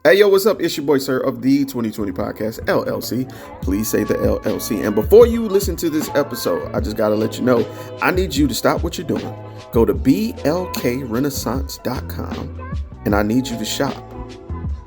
Hey, yo, what's up? It's your boy, Sirr of the 2020 Podcast, LLC. Please say the LLC. And before you listen to this episode, I just got to let you know, I need you to stop what you're doing. Go to blkrenaissance.com, and I need you to shop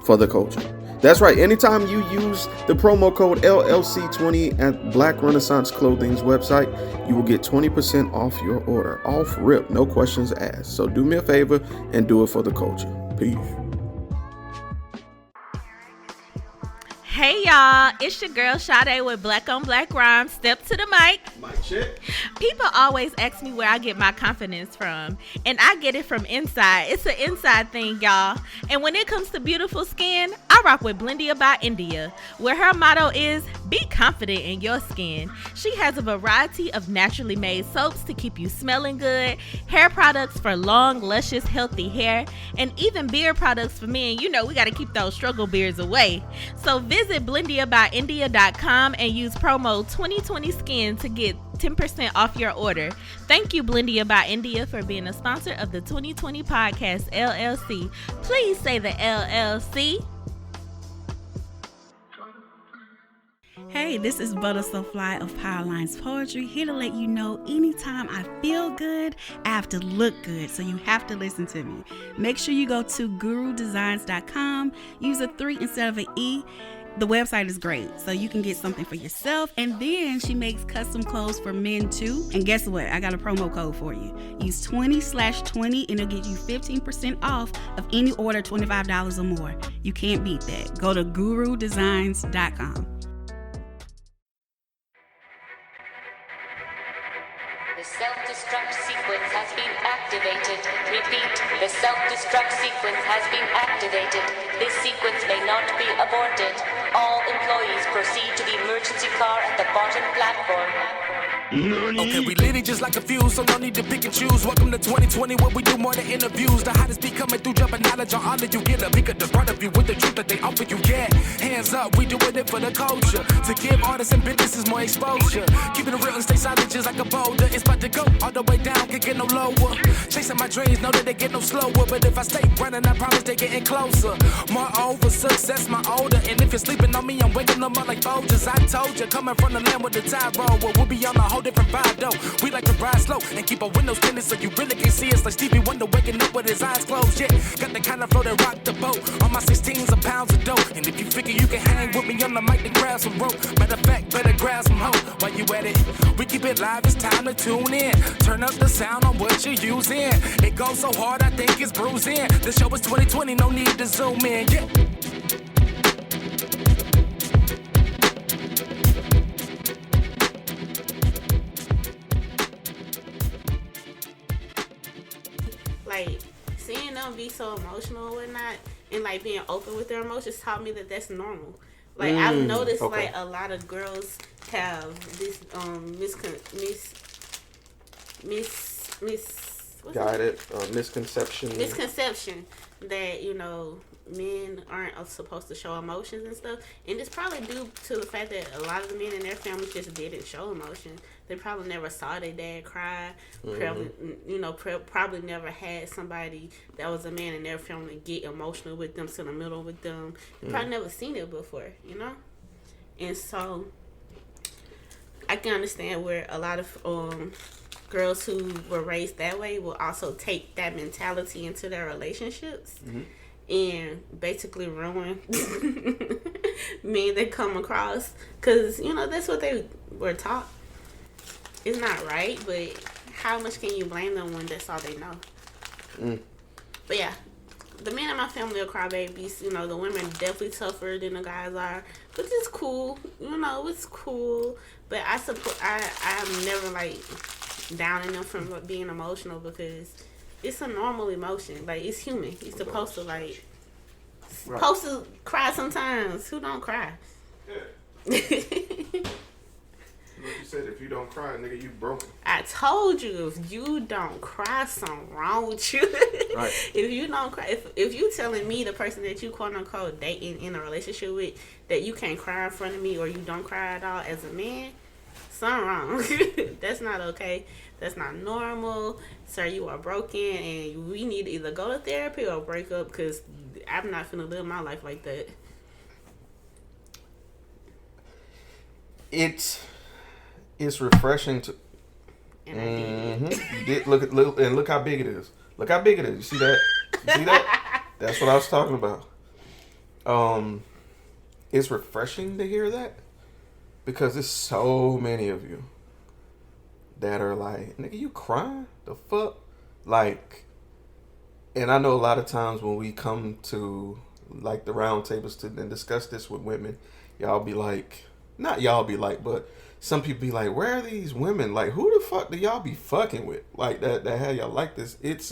for the culture. That's right. Anytime you use the promo code LLC20 at Black Renaissance Clothing's website, you will get 20% off your order. Off rip, no questions asked. So do me a favor and do it for the culture. Peace. Hey y'all, it's your girl Sade with Black on Black Rhymes. Step to the mic. Mic check. People always ask me where I get my confidence from, and I get it from inside. It's an inside thing, y'all. And when it comes to beautiful skin, I rock with Blendia by India, where her motto is, be confident in your skin. She has a variety of naturally made soaps to keep you smelling good, hair products for long, luscious, healthy hair, and even beard products for men. You know, we got to keep those struggle beards away. So visit BlendiaByIndia.com and use promo 2020skin to get 10% off your order. Thank you, Blendia by India, for being a sponsor of the 2020 Podcast, LLC. Please say the LLC. Hey, this is Butter So Fly of Powerlines Poetry, here to let you know anytime I feel good, I have to look good, so you have to listen to me. Make sure you go to gurudesigns.com, use a 3 instead of an E. The website is great, so you can get something for yourself, and then she makes custom clothes for men too. And guess what? I got a promo code for you. Use 20/20 and it'll get you 15% off of any order $25 or more. You can't beat that. Go to gurudesigns.com. The self-destruct sequence has been activated. Repeat, the self-destruct sequence has been activated. This sequence may not be aborted. All employees proceed to the emergency car at the bottom platform. Okay, we lit it just like a fuse, so no need to pick and choose. Welcome to 2020, where we do more than interviews. The hottest be coming through, dropping knowledge on all of you. Get a bigger the front of you with the truth that they offer you. Yeah, hands up, we doing it for the culture. To give artists and businesses more exposure. Keeping it real and stay solid just like a boulder. It's about to go all the way down, can't get no lower. Chasing my dreams, know that they get no slower. But if I stay running, I promise they getting closer. Moreover, success my older. And if you're sleeping on me, I'm waking them up like Folgers. I told you, coming from the land with the tide roll. Well, we'll be on a whole different vibe though. We like to ride slow and keep our windows tinted so you really can see us like Stevie Wonder waking up with his eyes closed. Yeah, got the kind of flow that rock the boat. On my 16s of pounds of dough. And if you figure you can hang with me on the mic, then grab some rope. Matter of fact, better grab some hope. While you at it, we keep it live, it's time to tune in. Turn up the sound on what you're using. It goes so hard, I think it's bruising. The show is 2020, no need to zoom in. Yeah. Like, seeing them be so emotional and whatnot, and like being open with their emotions taught me that that's normal. Like, I've noticed like a lot of girls have this misconception that, you know, men aren't supposed to show emotions and stuff, and it's probably due to the fact that a lot of the men in their families just didn't show emotion. They probably never saw their dad cry. Probably never had somebody that was a man in their family get emotional with them, sentimental with them. Probably never seen it before, you know. And so I can understand where a lot of girls who were raised that way will also take that mentality into their relationships. And basically ruin men that come across, because, you know, that's what they were taught. It's not right, but how much can you blame them when that's all they know? But yeah, the men in my family are crybabies. You know, the women are definitely tougher than the guys are, but it's cool. You know, it's cool. But I'm never like downing them from being emotional, because it's a normal emotion. Like, it's human. You're supposed to supposed to cry sometimes. Who don't cry? Yeah. Like you said, if you don't cry, nigga, you broken. I told you, if you don't cry, something wrong with you. Right. If you don't cry, if you telling me, the person that you quote unquote dating in a relationship with, that you can't cry in front of me or you don't cry at all as a man, something wrong. That's not okay. That's not normal. Sir, you are broken, and we need to either go to therapy or break up, because I'm not finna live my life like that. It's refreshing to. And I did. You did look how big it is. Look how big it is. You see that? You see that? That's what I was talking about. It's refreshing to hear that, because there's so many of you that are like, nigga, you crying? The fuck? Like, and I know a lot of times when we come to like the round tables to and discuss this with women, y'all be like, not y'all be like, but some people be like, where are these women? Like, who the fuck do y'all be fucking with? Like that have y'all like this? It's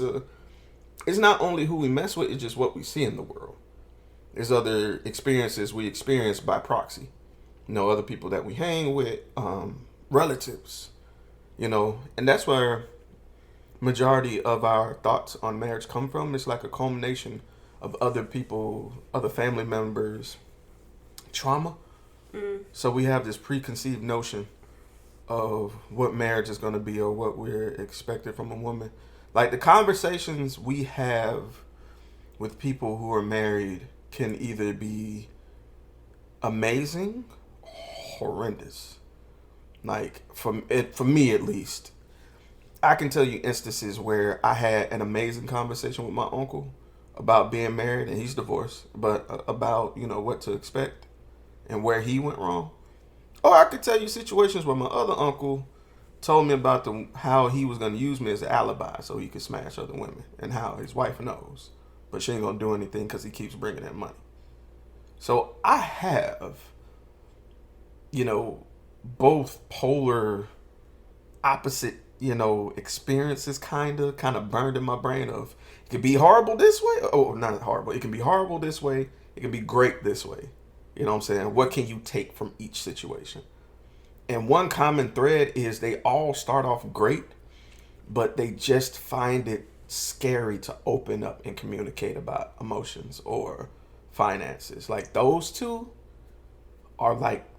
not only who we mess with, it's just what we see in the world. There's other experiences we experience by proxy. You know, other people that we hang with, relatives, you know, and that's where majority of our thoughts on marriage come from. It's like a culmination of other people, other family members, trauma. So we have this preconceived notion of what marriage is going to be or what we're expected from a woman. Like the conversations we have with people who are married can either be amazing, horrendous. Like for me at least, I can tell you instances where I had an amazing conversation with my uncle about being married, and he's divorced, but about, you know, what to expect and where he went wrong. Or I could tell you situations where my other uncle told me about how he was going to use me as an alibi so he could smash other women, and how his wife knows, but she ain't going to do anything because he keeps bringing that money. So I have, you know, both polar opposite, you know, experiences kind of burned in my brain of, it can be horrible this way. Oh, not horrible. It can be horrible this way. It can be great this way. You know what I'm saying? What can you take from each situation? And one common thread is they all start off great, but they just find it scary to open up and communicate about emotions or finances. Like those two are like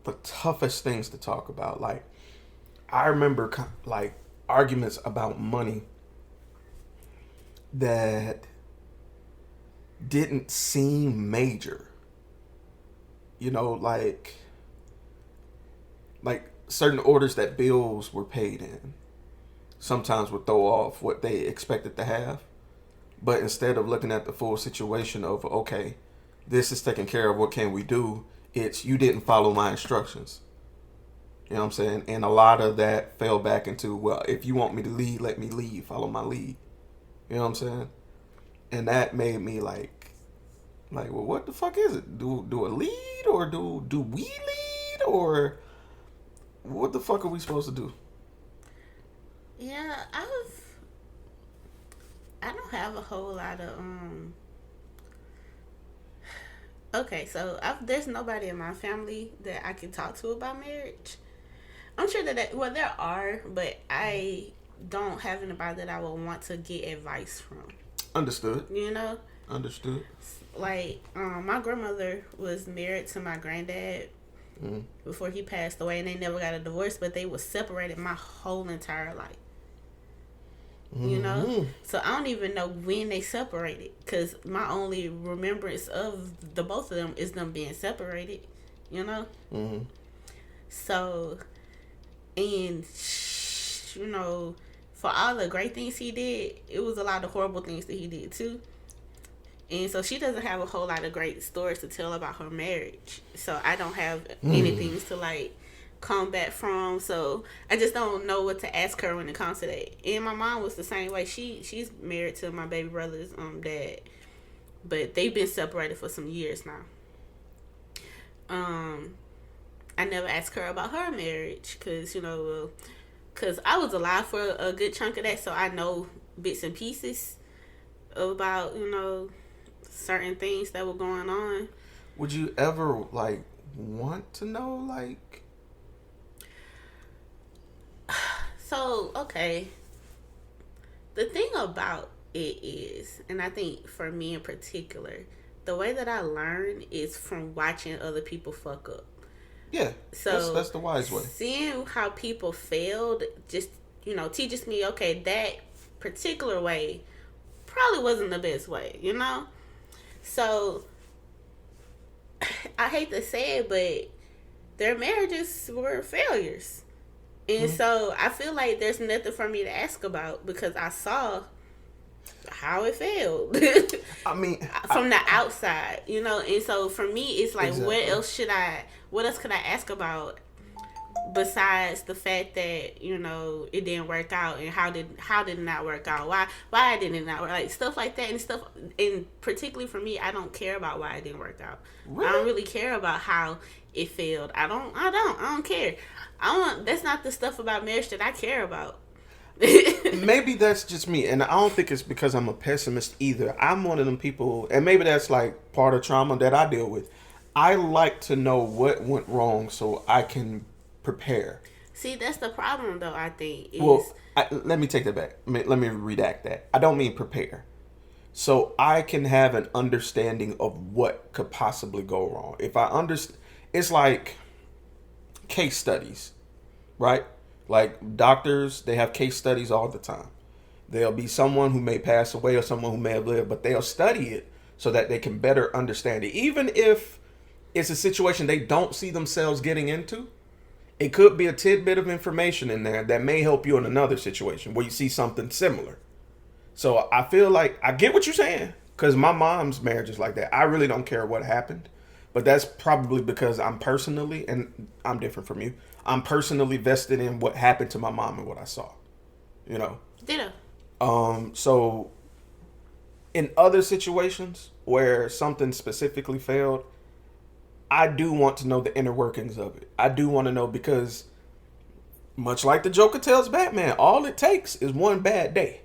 the toughest things to talk about. Like I remember like arguments about money that didn't seem major. You know, like certain orders that bills were paid in sometimes would throw off what they expected to have. But instead of looking at the full situation of, okay, this is taken care of, what can we do? It's, you didn't follow my instructions. You know what I'm saying? And a lot of that fell back into, well, if you want me to lead, let me lead. Follow my lead. You know what I'm saying? And that made me like, well, what the fuck is it? Do a lead, or do we lead, or what the fuck are we supposed to do? Yeah, I don't have a whole lot of Okay, so there's nobody in my family that I can talk to about marriage. I'm sure that there are, but I don't have anybody that I would want to get advice from. Understood. You know? Understood. Like, my grandmother was married to my granddad before he passed away, and they never got a divorce, but they were separated my whole entire life. You know? So I don't even know when they separated, because my only remembrance of the both of them is them being separated, you know? So, and, you know, for all the great things he did, it was a lot of horrible things that he did too. And so she doesn't have a whole lot of great stories to tell about her marriage. So I don't have anything to like come back from. So I just don't know what to ask her when it comes to that. And my mom was the same way. She's married to my baby brother's dad, but they've been separated for some years now. I never asked her about her marriage because, you know, because I was alive for a good chunk of that, so I know bits and pieces about, you know, certain things that were going on. Would you ever like want to know, like? So, okay, the thing about it is, and I think for me in particular, the way that I learn is from watching other people fuck up. Yeah, so that's the wise way. Seeing how people failed just teaches me, okay, that particular way probably wasn't the best way, So, I hate to say it, but their marriages were failures. And so I feel like there's nothing for me to ask about because I saw how it failed. I mean, from the outside, and so for me, it's like, Exactly. what else could I ask about besides the fact that, it didn't work out, and how did it not work out? Why did it not work? Like, stuff like that and particularly for me, I don't care about why it didn't work out. Really? I don't really care about how it failed. I don't care. That's not the stuff about marriage that I care about. Maybe that's just me, and I don't think it's because I'm a pessimist either. I'm one of them people, and maybe that's like part of trauma that I deal with. I like to know what went wrong so I can prepare. See, that's the problem, though, I think. Let me take that back. Let me redact that. I don't mean prepare. So I can have an understanding of what could possibly go wrong. If I understand, it's like case studies, right? Like doctors, they have case studies all the time. There'll be someone who may pass away or someone who may have lived, but they'll study it so that they can better understand it. Even if it's a situation they don't see themselves getting into, it could be a tidbit of information in there that may help you in another situation where you see something similar. So I feel like I get what you're saying, because my mom's marriage is like that. I really don't care what happened, but that's probably because I'm personally, and I'm different from you, I'm personally vested in what happened to my mom and what I saw, Ditto. So in other situations where something specifically failed, I do want to know the inner workings of it. I do want to know, because much like the Joker tells Batman, all it takes is one bad day.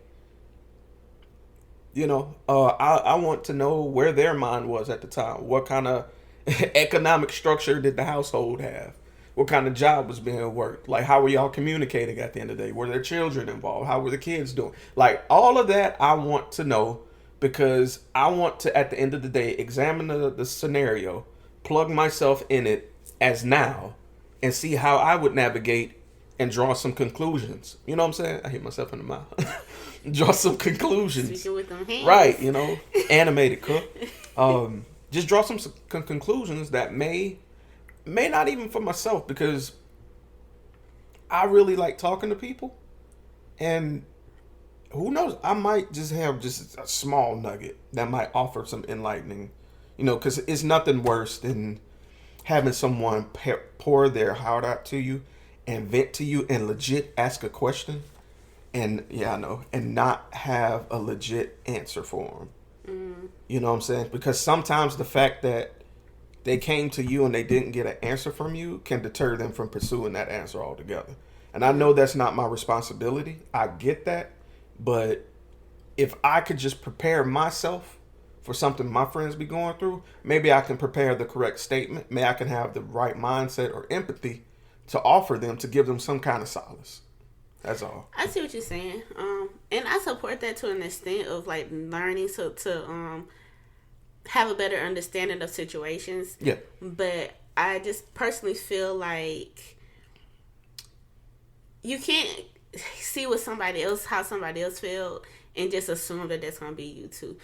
I want to know where their mind was at the time. What kind of economic structure did the household have? What kind of job was being worked? Like, how were y'all communicating at the end of the day? Were there children involved? How were the kids doing? Like, all of that I want to know, because I want to, at the end of the day, examine the scenario, plug myself in it as now, and see how I would navigate and draw some conclusions. You know what I'm saying? I hit myself in the mouth. Draw some conclusions. Speaking with them hands. Right, animated cook. Just draw some conclusions that may not even for myself, because I really like talking to people, and who knows, I might just have just a small nugget that might offer some enlightening, because it's nothing worse than having someone pour their heart out to you and vent to you and legit ask a question, and and not have a legit answer for them. You know what I'm saying? Because sometimes the fact that they came to you and they didn't get an answer from you can deter them from pursuing that answer altogether. And I know that's not my responsibility. I get that. But if I could just prepare myself for something my friends be going through, maybe I can prepare the correct statement. Maybe I can have the right mindset or empathy to offer them, to give them some kind of solace. That's all. I see what you're saying. And I support that to an extent of like learning to have a better understanding of situations. Yeah. But I just personally feel like you can't see how somebody else felt and just assume that that's going to be you too.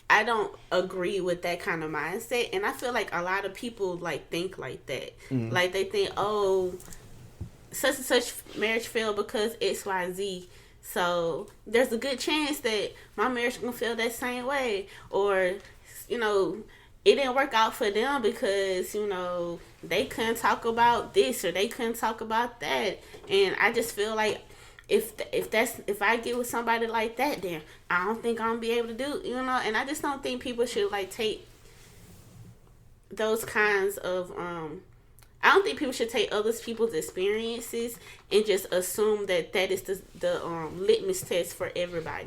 I don't agree with that kind of mindset. And I feel like a lot of people like think like that. Mm. Like they think, oh, such and such marriage failed because XYZ. So there's a good chance that my marriage is going to feel that same way. Or, it didn't work out for them because, they couldn't talk about this or they couldn't talk about that. And I just feel like if I get with somebody like that, then I don't think I'm going to be able to do, and I just don't think people should like take those kinds of, I don't think people should take other people's experiences and just assume that is the litmus test for everybody.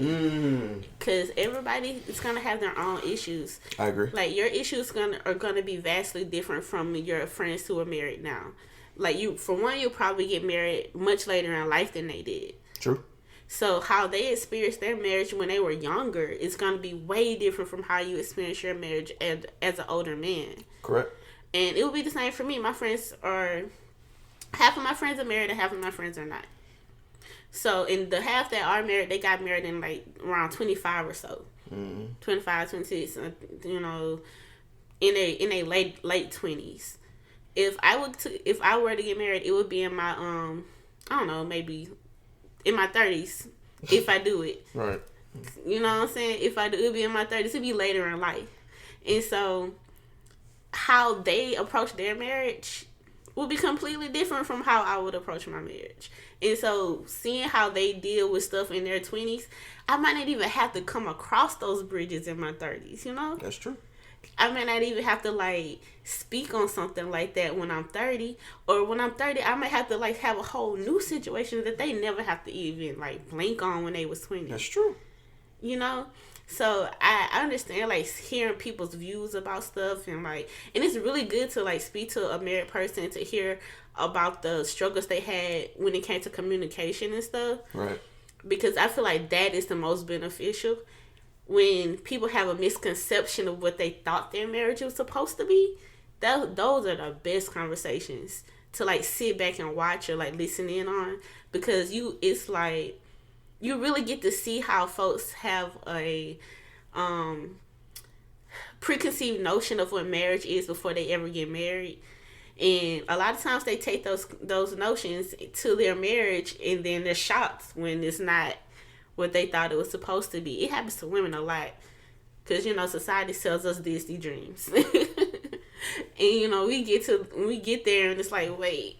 Because everybody is going to have their own issues. I agree. Like, your issues are going to be vastly different from your friends who are married now. Like, you'll probably get married much later in life than they did. True. So how they experienced their marriage when they were younger is going to be way different from how you experience your marriage as an older man. Correct. And it would be the same for me. Half of my friends are married and half of my friends are not. So, in the half that are married, they got married in like around 25 or so. 25, 26, you know, in a late 20s. If I were to get married, it would be in my I don't know, maybe in my 30s if I do it. Right. You know what I'm saying? If I do, it would be in my 30s. It'd be later in life. And so how they approach their marriage would be completely different from how I would approach my marriage. And so seeing how they deal with stuff in their 20s, I might not even have to come across those bridges in my 30s, you know? That's true. I might not even have to, like, speak on something like that when I'm 30. Or when I'm 30, I might have to, like, have a whole new situation that they never have to even, like, blink on when they was 20. That's true. You know? So, I understand, like, hearing people's views about stuff. And it's really good to, like, speak to a married person to hear about the struggles they had when it came to communication and stuff. Right. Because I feel like that is the most beneficial. When people have a misconception of what they thought their marriage was supposed to be, those are the best conversations to, like, sit back and watch or, like, listen in on. Because it's like, you really get to see how folks have a preconceived notion of what marriage is before they ever get married. And a lot of times they take those notions to their marriage, and then they're shocked when it's not what they thought it was supposed to be. It happens to women a lot. Because, you know, society sells us Disney dreams. And, you know, we get there and it's like, wait,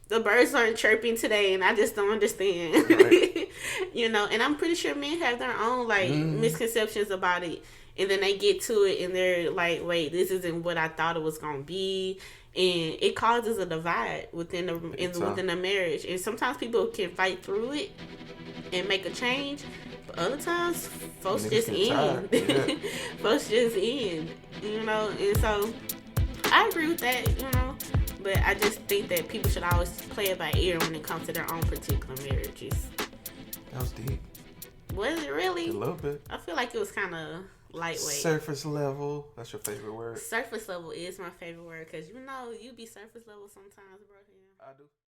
the birds aren't chirping today and I just don't understand. Right. You know, and I'm pretty sure men have their own, like, misconceptions about it. And then they get to it and they're like, wait, this isn't what I thought it was going to be. And it causes a divide within the marriage. And sometimes people can fight through it and make a change, but other times folks just end. Yeah. Folks just end, you know. And so I agree with that, you know, but I just think that people should always play it by ear when it comes to their own particular marriages. That was deep. Was it really? A little bit. I feel like it was kind of lightweight. Surface level. That's your favorite word? Surface level is my favorite word, because, you know, you be surface level sometimes, bro. Yeah. I do.